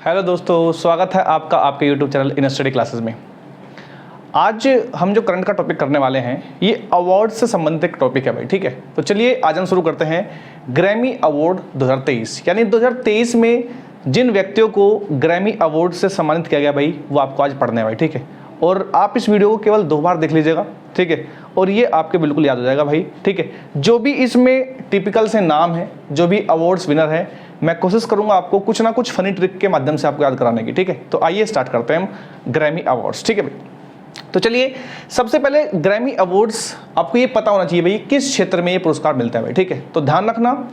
Hello दोस्तों, स्वागत है आपका आपके YouTube channel in study classes में। आज हम जो करंट का टॉपिक करने वाले हैं ये अवार्ड से संबंधित एक टॉपिक है भाई। ठीक है, तो चलिए आज हम शुरू करते हैं ग्रैमी अवार्ड 2023। यानी 2023 में जिन व्यक्तियों को ग्रैमी अवार्ड से सम्मानित किया गया भाई वो आपको आज पढ़ने हैं भाई। ठीक है, और आप इस वीडियो को केवल 2 बार देख लीजिएगा। ठीक है, और ये आपके बिल्कुल याद हो जाएगा भाई। ठीक है, जो भी इसमें टिपिकल से नाम है, जो भी अवार्ड्स विनर है, मैं कोशिश करूंगा आपको कुछ ना कुछ फनी ट्रिक के माध्यम से आपको याद कराने की। ठीक है, तो आइए स्टार्ट करते हैं हम ग्रैमी अवार्ड्स। ठीक है भाई, तो चलिए सबसे पहले ग्रैमी अवार्ड्स आपको ये पता होना चाहिए भाई किस क्षेत्र में ये पुरस्कार मिलता है भाई। ठीक है, तो ध्यान रखना,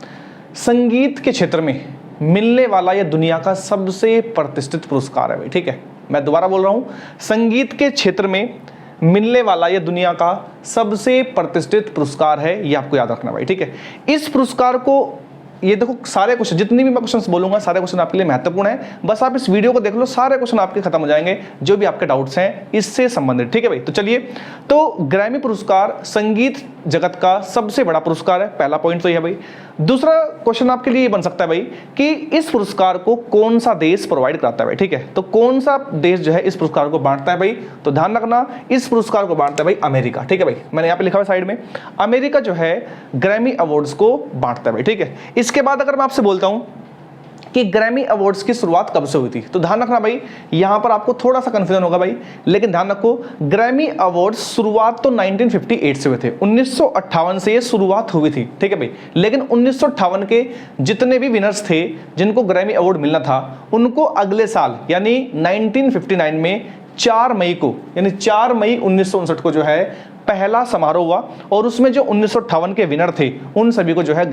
संगीत के क्षेत्र में मिलने वाला यह दुनिया का सबसे प्रतिष्ठित पुरस्कार है भाई। ठीक है, मैं दोबारा बोल रहा हूं, संगीत के क्षेत्र में मिलने वाला यह दुनिया का सबसे प्रतिष्ठित पुरस्कार है, ये आपको याद रखना भाई। ठीक है, इस पुरस्कार को ये देखो, सारे क्वेश्चन जितनी भी मैं क्वेश्चंस बोलूंगा सारे क्वेश्चन आपके लिए महत्वपूर्ण है। बस आप इस वीडियो को देख लो, सारे क्वेश्चन आपके खत्म हो जाएंगे जो भी आपके डाउट्स हैं इससे संबंधित। ठीक है भाई, तो चलिए, तो ग्रैमी पुरस्कार संगीत जगत का सबसे बड़ा पुरस्कार है, पहला पॉइंट तो यह है भाई। दूसरा क्वेश्चन आपके लिए बन सकता है भाई कि इस पुरस्कार को कौन सा देश प्रोवाइड कराता है भाई। ठीक है, तो कौन सा देश जो है इस पुरस्कार को बांटता है भाई, तो ध्यान रखना इस पुरस्कार को बांटता है भाई अमेरिका। ठीक है भाई, मैंने यहाँ पे लिखा हुआ साइड में, अमेरिका जो है ग्रैमी अवार्ड्स को बांटता है भाई। ठीक है, इसके बाद अगर मैं आपसे बोलता हूं कि ग्रैमी अवार्ड्स की शुरुआत कब से हुई थी, तो ध्यान रखना भाई, यहां पर आपको थोड़ा सा कंफ्यूजन होगा भाई, लेकिन ध्यान रखो ग्रैमी अवार्ड्स शुरुआत तो 1958 से हुए थे, 1958 से ये शुरुआत हुई थी। ठीक है भाई, लेकिन 1958 के जितने भी विनर्स थे जिनको ग्रैमी अवार्ड मिलना था, उनको अगले साल यानी 1959 में 4 मई को, यानी 4 मई 1959 को जो है पहला समारोह हुआ, और उसमें जो 1958 के विनर थे उन सभी को जो है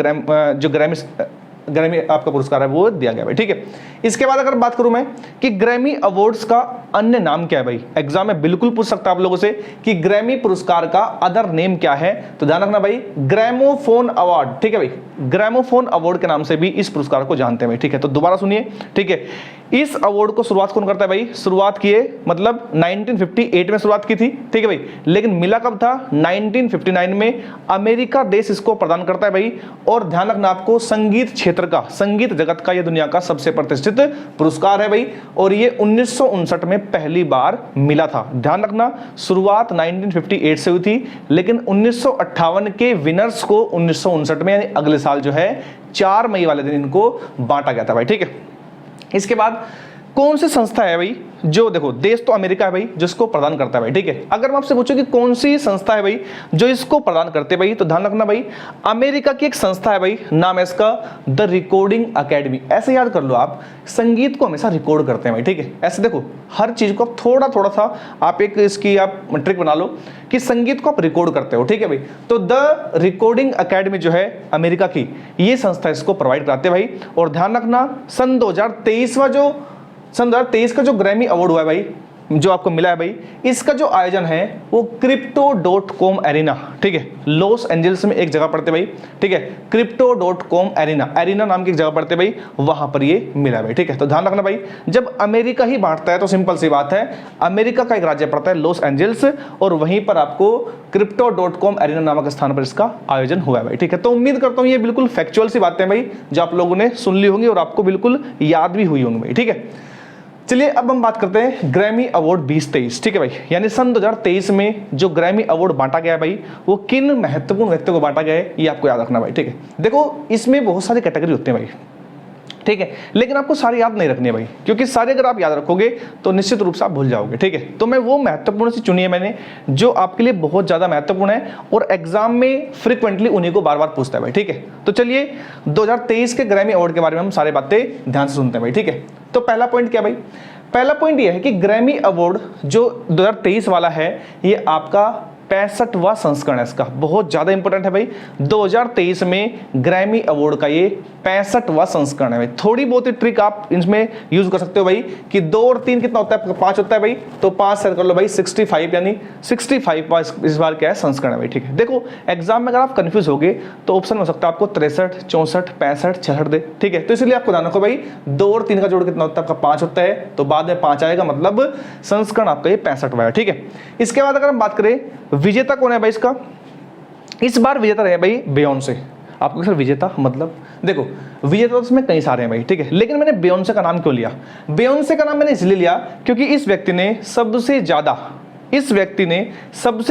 ग्रैमी आपका पुरस्कार है वो दिया गया भाई। ठीक है, इसके बाद अगर बात करूं मैं कि ग्रैमी अवार्ड्स का अन्य नाम क्या है भाई, एग्जाम में बिल्कुल पूछ सकता है आप लोगों से कि ग्रैमी पुरस्कार का अदर नेम क्या है, तो ध्यान रखना भाई ग्रैमोफोन अवार्ड। ठीक है भाई, ग्रैमोफोन अवार्ड के नाम से भी इस पुरस्कार को जानते हैं भाई। ठीक है, तो दोबारा सुनिए। ठीक है, इस अवार्ड को शुरुआत कौन करता है भाई, शुरुआत किए मतलब 1958 में शुरुआत की थी। ठीक है भाई, लेकिन मिला कब था, 1959 में अमेरिका देश इसको प्रदान करता है भाई। और ध्यान रखना आपको संगीत क्षेत्र का, संगीत जगत का यह दुनिया का सबसे प्रतिष्ठित पुरस्कार है भाई, और ये 1959 में पहली बार मिला था। ध्यान रखना शुरुआत 1958 से हुई थी, लेकिन 1958 के विनर्स को 1959 में यानी अगले साल जो है 4 मई वाले दिन इनको बांटा गया था भाई। ठीक है, इसके बाद कौन सी संस्था है भाई जो, देखो देश तो अमेरिका है भाई जिसको प्रदान करता है भाई। ठीक है, अगर मैं आपसे पूछूं कि कौन सी संस्था है भाई जो इसको प्रदान करते हैं भाई, तो ध्यान रखना भाई अमेरिका की एक संस्था है भाई, नाम है इसका द रिकॉर्डिंग एकेडमी। ऐसे याद कर लो आप, संगीत को हमेशा रिकॉर्ड करते हैं भाई। ठीक है, ऐसे देखो हर चीज को थोड़ा थोड़ा सा आप एक इसकी आप ट्रिक बना लो कि संगीत को आप रिकॉर्ड करते हो। ठीक है भाई, तो द रिकॉर्डिंग एकेडमी जो है अमेरिका की, ये संस्था इसको प्रोवाइड कराते हैं भाई। और ध्यान रखना सन 2023 का जो ग्रैमी अवार्ड हुआ है भाई, जो आपको मिला है भाई, इसका जो आयोजन है वो Crypto.com एरिना, ठीक है, लॉस एंजल्स में एक जगह पड़ते भाई। ठीक है, Crypto.com एरिना नाम की एक जगह पड़ते भाई, वहां पर ये मिला भाई। ठीक है, तो ध्यान रखना भाई, जब अमेरिका ही बांटता है तो सिंपल सी बात है, अमेरिका का एक राज्य पड़ता है लॉस एंजल्स, और वहीं पर आपको Crypto.com एरिना नामक स्थान पर इसका आयोजन हुआ है भाई। ठीक है, तो उम्मीद करता हूं ये बिल्कुल फैक्चुअल सी बातें भाई जो आप लोगों ने सुन ली होंगी और आपको बिल्कुल याद भी हुई होंगी भाई। ठीक है, चलिए अब हम बात करते हैं ग्रैमी अवार्ड 2023। ठीक है भाई, यानी सन 2023 में जो ग्रैमी अवार्ड बांटा गया है भाई वो किन महत्वपूर्ण व्यक्तियों को बांटा गया है ये आपको याद रखना भाई। ठीक है, देखो इसमें बहुत सारी कैटेगरी होते हैं भाई। ठीक है, लेकिन आपको सारी याद नहीं रखनी है भाई, क्योंकि सारे अगर आप याद रखोगे तो निश्चित रूप से आप भूल जाओगे। ठीक है, तो मैं वो महत्वपूर्ण सी चुनी है मैंने जो आपके लिए बहुत ज्यादा महत्वपूर्ण है और एग्जाम में फ्रीक्वेंटली उन्हीं को बार बार पूछता है भाई। ठीक है, तो चलिए 2023 के ग्रैमी अवार्ड के बारे में हम सारी बातें ध्यान से सुनते हैं भाई। ठीक है, तो पहला पॉइंट क्या भाई, पहला पॉइंट यह है कि ग्रैमी अवार्ड जो 2023 वाला है ये आपका 65वां संस्करण है, इसका बहुत ज्यादा इंपॉर्टेंट है भाई। 2023 में ग्रैमी अवार्ड का ये 65वां संस्करण है भाई। थोड़ी बहुत ही ट्रिक आप इसमें यूज कर सकते हो भाई कि 2 और 3 कितना होता है, 5 होता है भाई, तो 5 से कर लो भाई 65, यानी 65वां इस बार क्या है संस्करण है भाई। ठीक है, देखो एग्जाम में अगर आप कंफ्यूज होगे तो ऑप्शन हो सकता है आपको 63, 64, 65, 66 दे। ठीक है, तो इसलिए आपको ध्यान रखो भाई 2 और 3 का जोड़ कितना होता है आपका 5 होता है, तो बाद में 5 आएगा, मतलब संस्करण आपका ये 65वां है। ठीक है, इसके बाद अगर हम बात करें विजेता कौन है भाई इसका, इस बार विजेता रहे भाई बियोंसे। आपको सर विजेता मतलब, देखो विजेता तो उसमें कई सारे हैं भाई, ठीक है, लेकिन मैंने बियोंसे का नाम क्यों लिया? बियोंसे का नाम मैंने इसलिए लिया क्योंकि इस व्यक्ति ने सबसे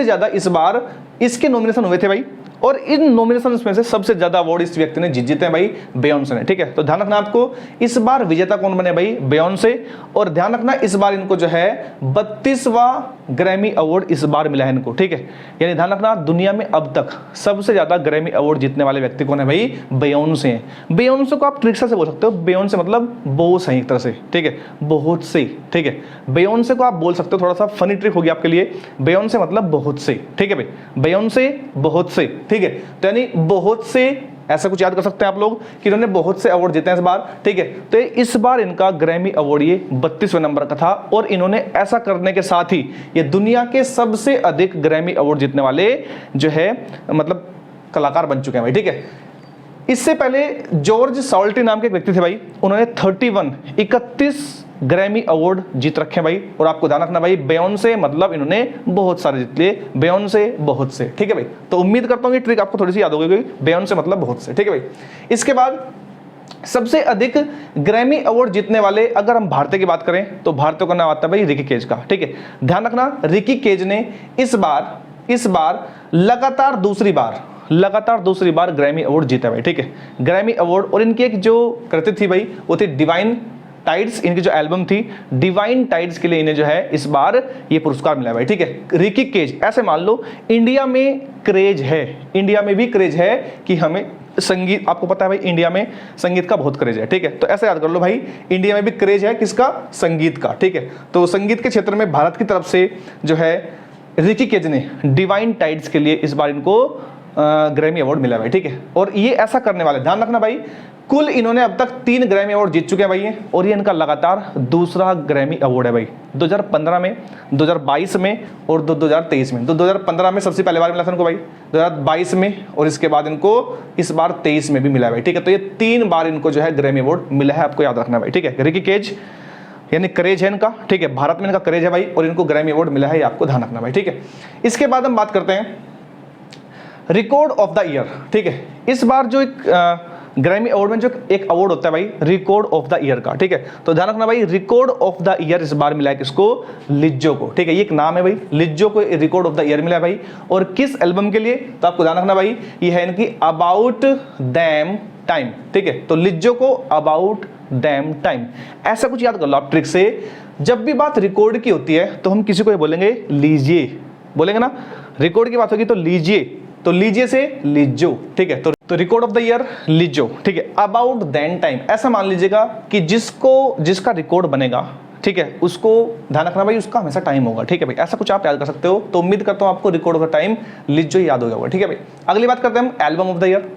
ज्यादा इस बार इसके नॉमिनेशन हुए थे भाई, और इन नॉमिनेशंस में से सबसे ज्यादा अवार्ड इस व्यक्ति ने जीते हैं भाई, बियोंसे ने, ठीक है। तो ध्यान रखना आपको इस बार विजेता कौन बने भाई? बियोंसे। और ध्यान रखना इस बार इनको जो है 32वां ग्रैमी अवार्ड इस बार मिला है इनको, ठीक है। यानी ध्यान रखना दुनिया में अब तक सबसे ज्यादा ग्रैमी अवार्ड जीतने वाले व्यक्ति कौन है भाई? बियोंसे हैं। बियोंसे को आप ट्रिक्सा से बोल सकते हो, बियोंसे मतलब बहुत सही एक तरह से, ठीक है, बहुत से, ठीक है। बियोंसे को आप बोल सकते हो, थोड़ा सा फनी ट्रिक होगी आपके लिए, बियोंसे मतलब बहुत से, ठीक है भाई, बियोंसे बहुत से, ठीक है। तो यानी बहुत से, ऐसा कुछ याद कर सकते हैं आप लोग कि इन्होंने बहुत से अवार्ड जीते हैं इस बार, ठीक है। तो इस बार इनका ग्रैमी अवार्ड ये 32वें नंबर का था, और इन्होंने ऐसा करने के साथ ही ये दुनिया के सबसे अधिक ग्रैमी अवार्ड जीतने वाले जो है मतलब कलाकार बन चुके हैं भाई, ठीक है। इससे पहले जॉर्ज साल्टी नाम के एक व्यक्ति थे भाई, उन्होंने 31 ग्रैमी अवार्ड जीत रखे हैं भाई। और आपको ध्यान रखना भाई, बियोंसे मतलब इन्होंने बहुत सारे जीत लिए, बियोंसे बहुत से, ठीक है भाई। तो उम्मीद करता हूं ये ट्रिक आपको थोड़ी सी याद हो गई, बियोंसे मतलब बहुत से, ठीक है भाई। इसके बाद सबसे अधिक ग्रैमी अवार्ड जीतने वाले अगर हम भारतीय की बात करें तो भारतीय का नाम आता है भाई रिकी केज का, ठीक है। ध्यान रखना रिकी केज ने इस बार लगातार दूसरी बार ग्रैमी अवार्ड जीता भाई, ठीक है, ग्रैमी अवार्ड। और इनकी एक जो कृति थी भाई वो थी डिवाइन टाइड्स, इनकी जो एल्बम थी डिवाइन टाइड्स के लिए इन्हें जो है इस बार ये पुरस्कार मिला भाई, ठीक है। रिकी केज, ऐसे मान लो इंडिया में क्रेज है, इंडिया में भी क्रेज है कि हमें संगीत, आपको पता है भाई इंडिया में संगीत का बहुत क्रेज है, ठीक है। तो ऐसे याद कर लो भाई, इंडिया में भी क्रेज है किसका? संगीत का, ठीक है। तो संगीत के क्षेत्र में भारत की तरफ से जो है रिकी केज ने डिवाइन टाइड्स के लिए इस बार इनको ग्रैमी अवार्ड मिला भाई, ठीक है। और ये ऐसा करने वाले, ध्यान रखना भाई, कुल इन्होंने अब तक 3 ग्रैमी अवार्ड जीत चुके हैं भाई, और ये इनका लगातार दूसरा ग्रैमी अवार्ड है भाई, 2015 में, 2022 में और 2023 में। तो 2015 में सबसे पहले बार मिला था इनको भाई, 2022 में, और इसके बाद इनको इस बार 23 में भी मिला है भाई, ठीक है। तो ये 3 बार इनको जो है ग्रैमी अवार्ड मिला है, आपको याद रखना भाई, ठीक है। रिकी केज यानी क्रेज है इनका, ठीक है, भारत में इनका क्रेज है भाई, और इनको ग्रैमी अवार्ड मिला है, ये आपको ध्यान रखना भाई, ठीक है। इसके बाद हम बात करते हैं रिकॉर्ड ऑफ द ईयर, ठीक है। इस बार जो एक ग्रैमी अवार्ड में जो एक अवार्ड होता है भाई रिकॉर्ड ऑफ द ईयर का, ठीक है। तो ध्यान रखना भाई, रिकॉर्ड ऑफ द ईयर इस बार मिला है किसको? लिज्जो को, ठीक है। ये एक नाम है भाई, लिज्जो को रिकॉर्ड ऑफ द ईयर मिला है भाई। और किस एल्बम के लिए? तो आपको ध्यान रखना भाई, ये है इनकी अबाउट दैम टाइम, ठीक है। तो लिज्जो को अबाउट दैम टाइम, ऐसा कुछ याद कर लो आप ट्रिक से। जब भी बात रिकॉर्ड की होती है तो हम किसी को ये बोलेंगे लीजिए, बोलेंगे ना, रिकॉर्ड की बात होगी तो लीजिए, तो लीजिए से लिज्जो, ठीक है। तो रिकॉर्ड ऑफ द ईयर लिज्जो, ठीक है। अबाउट देन टाइम, ऐसा मान लीजिएगा कि जिसका रिकॉर्ड बनेगा, ठीक है, उसको ध्यान रखना भाई, उसका हमेशा टाइम होगा, ठीक है भाई। ऐसा कुछ आप याद कर सकते हो। तो उम्मीद करता हूं आपको रिकॉर्ड ऑफ द टाइम लिज्जो याद हो गया होगा, ठीक है भाई। अगली बात करते हैं हम album of the year,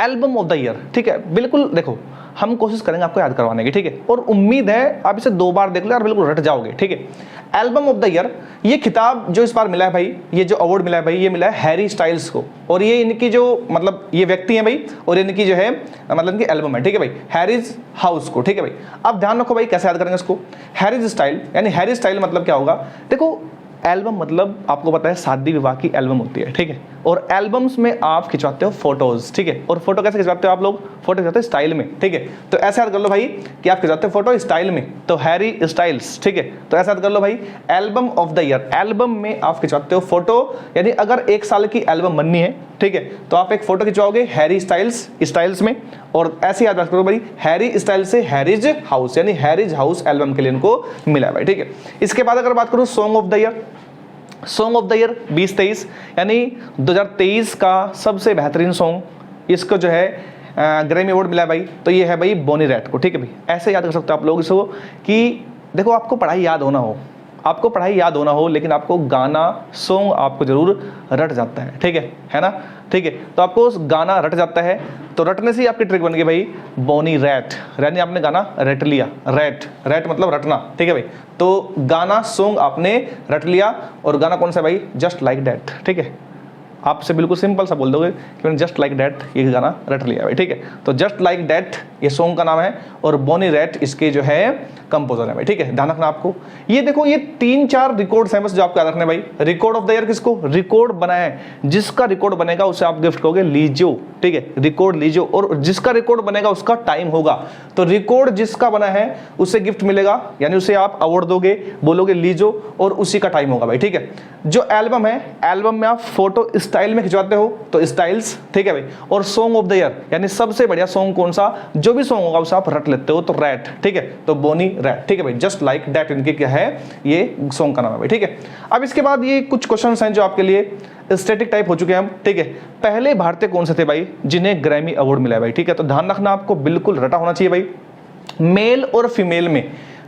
album of the year, ठीक है। बिल्कुल देखो, हम कोशिश करेंगे आपको याद करवाने की, ठीक है। और उम्मीद है आप इसे 2 बार देख ले और बिल्कुल रट जाओगे, ठीक है। एल्बम ऑफ द ईयर, ये खिताब जो इस बार मिला है भाई, ये जो अवार्ड मिला है भाई, ये मिला है हैरी स्टाइल्स को। और ये इनकी जो मतलब ये व्यक्ति हैं भाई, और इनकी जो है मतलब इनकी एल्बम है, ठीक है भाई, हैरीज हाउस को, ठीक है भाई। अब ध्यान रखो भाई कैसे याद करेंगे इसको। हैरीज स्टाइल, यानी हैरी स्टाइल मतलब क्या होगा? देखो एल्बम मतलब आपको पता है शादी विवाह की एल्बम होती है, ठीक है। और एल्बम्स में आप खिंचवाते हो फोटोज, ठीक है। और फोटो कैसे खिंचवाते हो आप लोग? फोटो खिंचवाते हो स्टाइल में, ठीक है। तो ऐसे याद कर लो भाई कि आप खिंचवाते हो फोटो स्टाइल में, तो हैरी स्टाइल्स, ठीक है। तो ऐसा याद कर लो भाई, album of the year, album में आप खिंचवाते हो फोटो, यानी अगर 1 साल की एल्बम बननी है, ठीक है, तो आप एक फोटो खिंचवाओगे हैरी स्टाइल्स में। और ऐसे याद करो भाई, हैरी स्टाइल से हैरिज हाउस, यानी हैरिज हाउस एल्बम के लिए इनको मिला है भाई, ठीक है। इसके बाद अगर बात करूं song of the year, song of the year 2023, यानी 2023 का सबसे बेहतरीन सॉन्ग, इसको जो है ग्रैमी अवार्ड मिला है भाई। तो ये है भाई बोनी रैट को, ठीक है भाई। ऐसे याद कर सकते हो आप लोग इसको कि देखो आपको पढ़ाई याद होना हो, लेकिन आपको गाना सॉन्ग आपको जरूर रट जाता है, ठीक है ना, ठीक है। तो आपको गाना रट जाता है, तो रटने से ही आपकी ट्रिक बन गई भाई बोनी रैट, यानी आपने गाना रट लिया, रैट मतलब रटना, ठीक है भाई। तो गाना सॉन्ग आपने रट लिया, और गाना कौन सा भाई? जस्ट लाइक दैट, ठीक है। आपसे बिल्कुल सिंपल सा बोल दोगे कि मैंने जस्ट लाइक दैट ये गाना रट लिया भाई, ठीक है। तो जस्ट लाइक दैट ये सॉन्ग का नाम है और बोनी रैट इसके जो है कंपोजर है भाई, ठीक है। ध्यान रखना आपको, ये देखो ये 3-4 रिकॉर्ड्स हैं बस जो आपको याद रखने भाई। रिकॉर्ड ऑफ द ईयर किसको रिकॉर्ड बनाया है, जिसका रिकॉर्ड बनेगा उसे आप गिफ्ट करोगे लीजो, ठीक है, रिकॉर्ड लीजो। और जिसका रिकॉर्ड बनेगा उसका टाइम होगा, तो रिकॉर्ड जिसका बना है उसे गिफ्ट मिलेगा, यानी उसे आप अवार्ड दोगे, बोलोगे लीजो और उसी का टाइम होगा भाई, ठीक है। जो एल्बम है, एल्बम में आप फोटो स्टाइल में खिंचवाते हो तो स्टाइल्स, ठीक है भाई। और सॉन्ग ऑफ द ईयर यानी सबसे बढ़िया सॉन्ग कौन सा, जो भी सॉन्ग होगा उसे आप रट लेते हो तो रैट, ठीक है। तो बोनी रैट, ठीक है भाई, जस्ट लाइक दैट इनके क्या है ये सॉन्ग का नाम है भाई, ठीक है। अब इसके बाद ये कुछ क्वेश्चंस हैं जो आपके लिए स्टैटिक टाइप हो चुके हैं हम, ठीक है। पहले भारतीय कौन से थे भाई जिन्हें ग्रैमी अवार्ड मिला है भाई, ठीक है। तो ध्यान रखना आपको बिल्कुल रटा होना चाहिए भाई। मेल और फीमेल में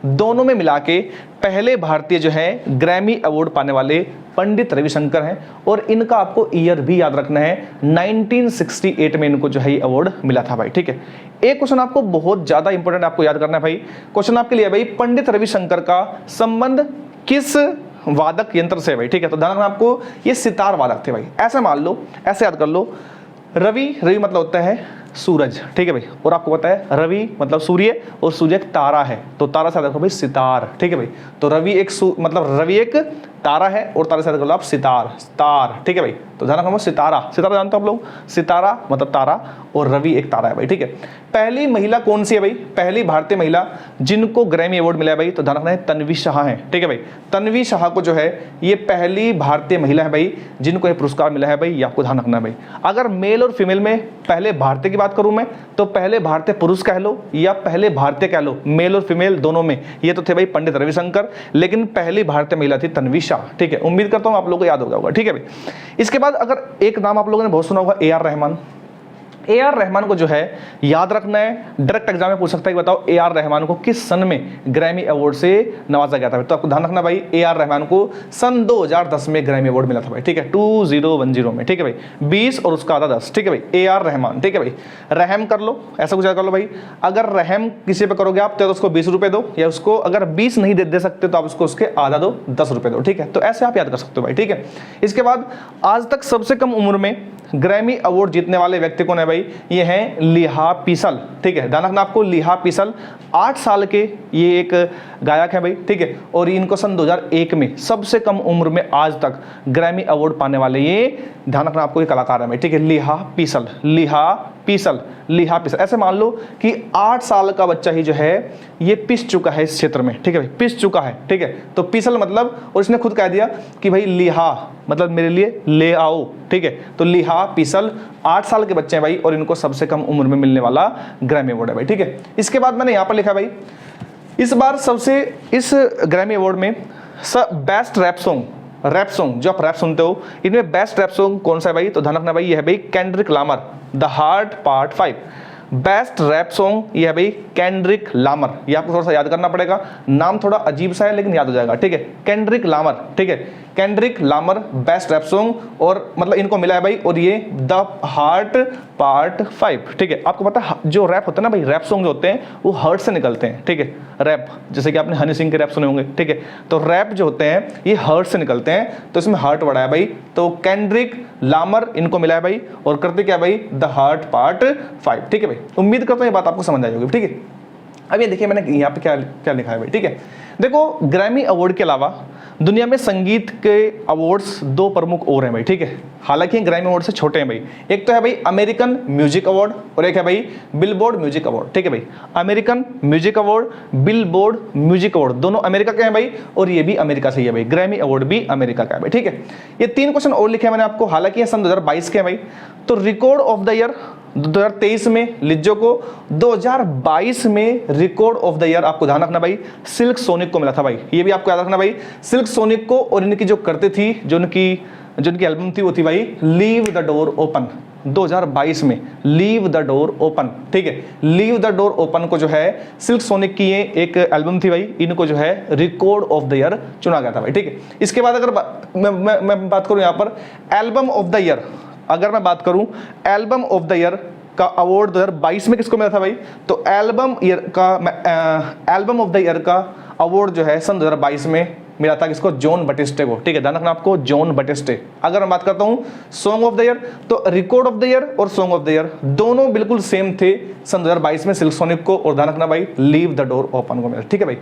दोनों में मिला के पहले भारतीय जो है ग्रैमी अवार्ड पाने वाले पंडित रविशंकर हैं और इनका आपको ईयर भी याद रखना है, 1968 में इनको जो है ये अवार्ड मिला था भाई, ठीक है। एक क्वेश्चन आपको बहुत ज्यादा इंपॉर्टेंट आपको याद करना है भाई। क्वेश्चन आपके लिए भाई, पंडित रविशंकर का संबंध किस वादक यंत्र से भाई, ठीक है। तो ध्यान रखना आपको, ये सितार वादक थे भाई। ऐसे मान लो, ऐसे याद कर लो, रवि मतलब होता है सूरज, ठीक है भाई। और आपको पता है रवि मतलब सूर्य और सूर्य एक तारा है, तो तारा से याद रखो भाई सितार, ठीक है भाई। तो रवि एक मतलब रवि एक तारा है और तारे से याद कर लो आप सितार, तार, ठीक है भाई। तो ध्यान रखना सितारा, सितारा जानते हो आप लोग, सितारा मतलब तारा और रवि एक तारा है भाई, ठीक है। पहली महिला कौन सी है भाई, पहली भारतीय महिला जिनको ग्रैमी अवार्ड मिला है भाई, तो ध्यान रखना है तन्वी शाह है, ठीक है भाई। तन्वी शाह को जो है ये पहली भारतीय महिला है भाई जिनको ये पुरस्कार मिला है भाई, ये आपको ध्यान रखना है भाई। अगर मेल और फीमेल में पहले भारतीय की बात करूं मैं तो पहले भारतीय पुरुष कह लो या पहले भारतीय कह लो, मेल और फीमेल दोनों में ये तो थे भाई पंडित रविशंकर, लेकिन पहली भारतीय महिला थी तन्वी शाह, ठीक है। उम्मीद करता हूं आप लोगों को याद हो गया होगा, ठीक है भाई। इसके बाद अगर एक नाम आप लोगों ने बहुत सुना होगा, AR रहमान। AR रहमान को जो है याद रखना है, डायरेक्ट एग्जाम में पूछ सकता है, बताओ AR रहमान को किस सन में ग्रैमी अवार्ड से नवाजा गया था। तो आपको ध्यान रखना भाई, AR रहमान को सन 2010 में ग्रैमी अवार्ड मिला था भाई, ठीक है, 2010 में, ठीक है भाई। 20 और उसका आधा 10, ठीक है भाई, AR रहमान, ठीक है भाई। रहम कर लो, ऐसा कुछ कर लो भाई, अगर रहम किसी पे करोगे आप तो उसको 20 रुपए दो, या उसको अगर 20 नहीं दे सकते तो आप उसको उसके आधा दो, 10 रुपए दो, ठीक है। तो ऐसे आप याद कर सकते हो भाई, ठीक है। इसके बाद आज तक सबसे कम उम्र में ग्रैमी अवार्ड जीतने वाले व्यक्ति कौन है भाई, ये हैं लिहा पीसल, ठीक है। ध्यान रखना आपको, लिहा पीसल 8 साल के ये एक गायक है भाई, ठीक है। और इनको सन 2001 में सबसे कम उम्र में आज तक ग्रैमी अवार्ड पाने वाले ये, ध्यान रखना आपको, ये कलाकार है भाई, ठीक है। लिहा पीसल, लिहा पीसल, लिहा पीसल। ऐसे मान लो कि 8 साल का बच्चा ही जो है ये पिस चुका है इस क्षेत्र में, ठीक है भाई, पिस चुका है, ठीक है। तो पीसल मतलब, और इसने खुद कह दिया कि भाई लिहा मतलब मेरे लिए ले आओ, ठीक है। तो लिहा पीसल 8 साल के बच्चे हैं भाई और इनको सबसे कम उम्र में मिलने वाला ग्रैमी अवार्ड है भाई, ठीक है। इसके बाद मैंने यहां पर लिखा भाई, इस बार सबसे इस ग्रैमी अवार्ड में बेस्ट रैप सॉन्ग जो आप रैप सुनते हो, इनमें बेस्ट रैप सॉन्ग कौन सा है भाई, तो ध्यान रखना भाई, ये है भाई Kendrick Lamar, the heart part 5। Best rap song ये है भाई केंड्रिक लामर, ये आपको थोड़ा सा याद करना पड़ेगा, नाम थोड़ा अजीब सा है लेकिन याद हो जाएगा, ठीक है। केंड्रिक लामर, ठीक है, Kendrick Lamar best rap song, और मतलब इनको मिला है भाई, और ये द हार्ट पार्ट 5, ठीक है। आपको पता है जो रैप होता है ना भाई, रैप सॉन्ग जो होते हैं वो हार्ट से निकलते हैं, ठीक है। रैप जैसे कि आपने हनी सिंह के रैप सुने होंगे, ठीक है। तो रैप जो होते हैं ये हार्ट से निकलते हैं, तो इसमें हार्ट वर्ड है भाई। तो केंड्रिक लामर इनको मिला है भाई, और करते क्या भाई, द हार्ट पार्ट 5, ठीक है भाई। उम्मीद करता हूं ये बात आपको समझ आई होगी, ठीक है। अब ये देखिए मैंने यहाँ पे क्या क्या लिखा है भाई, ठीक है। देखो ग्रैमी अवार्ड के अलावा दुनिया में संगीत के अवार्ड्स 2 प्रमुख और हैं भाई, ठीक है। हालांकि ग्रैमी अवार्ड से छोटे हैं भाई। एक तो है भाई अमेरिकन म्यूजिक अवार्ड और एक है भाई बिलबोर्ड म्यूजिक अवार्ड, ठीक है भाई। American music award, billboard music award, दोनों अमेरिका के हैं भाई, और ये भी अमेरिका से ही है भाई। ग्रैमी अवार्ड भी अमेरिका का है भाई, ठीक है। ये 3 क्वेश्चन और लिखे हैं मैंने आपको, हालांकि ये सन 2022 के हैं भाई। तो रिकॉर्ड ऑफ द ईयर 2023 में लिज्जो को, 2022 में रिकॉर्ड ऑफ द ईयर आपको ध्यान रखना भाई सिल्क सोनिक को मिला था भाई, ये भी आपको याद रखना भाई, सिल्क सोनिक को। और इनकी जो करते थी, जो इनकी एल्बम थी वो थी भाई लीव द डोर ओपन, 2022 में लीव द डोर ओपन, ठीक है। लीव द डोर ओपन को जो है सिल्क सोनिक की ये एक एल्बम थी भाई, इनको जो है रिकॉर्ड ऑफ द ईयर चुना गया था भाई, ठीक है। इसके बाद अगर मैं बात करूं यहाँ पर एल्बम ऑफ द ईयर, अगर मैं बात करूं एल्बम ऑफ द ईयर का अवार्ड 2022 में किसको मिला था भाई, तो एल्बम ऑफ द ईयर का अवार्ड जो है सन 2022 में मिला था किसको, जॉन बटिस्टे को, ठीक है, ध्यान रखना आपको, जॉन बटिस्टे। अगर मैं बात करता हूँ सॉन्ग ऑफ द ईयर, तो रिकॉर्ड ऑफ द ईयर और सॉन्ग ऑफ द ईयर दोनों बिल्कुल सेम थे सन 2022 में सिल्क सोनिक को, और ध्यान रखना भाई लीव द डोर ओपन को मिला, ठीक है भाई।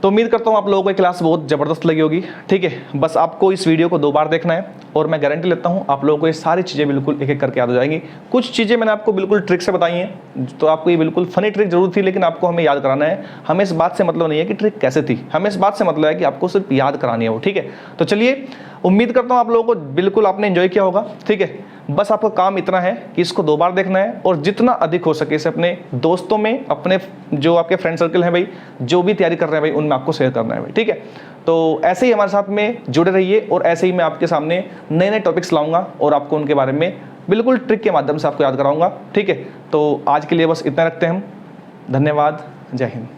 तो उम्मीद करता हूँ आप लोगों को क्लास बहुत ज़बरदस्त लगी होगी, ठीक है। बस आपको इस वीडियो को 2 बार देखना है, और मैं गारंटी लेता हूँ आप लोगों को ये सारी चीज़ें बिल्कुल एक एक करके याद हो जाएंगी। कुछ चीज़ें मैंने आपको बिल्कुल ट्रिक से बताई हैं, तो आपको ये बिल्कुल फनी ट्रिक जरूर थी, लेकिन आपको हमें याद कराना है। हमें इस बात से मतलब नहीं है कि ट्रिक कैसे थी, हमें इस बात से मतलब है कि आपको सिर्फ याद करानी है वो, ठीक है। तो चलिए, उम्मीद करता हूँ आप लोगों को बिल्कुल आपने एंजॉय किया होगा, ठीक है। बस आपका काम इतना है कि इसको 2 बार देखना है, और जितना अधिक हो सके इसे अपने दोस्तों में, अपने जो आपके फ्रेंड सर्कल हैं भाई, जो भी तैयारी कर रहे हैं भाई, उनमें आपको शेयर करना है भाई, ठीक है। तो ऐसे ही हमारे साथ में जुड़े रहिए, और ऐसे ही मैं आपके सामने नए नए टॉपिक्स लाऊंगा और आपको उनके बारे में बिल्कुल ट्रिक के माध्यम से आपको याद कराऊंगा, ठीक है। तो आज के लिए बस इतना रखते हैं हम। धन्यवाद, जय हिंद।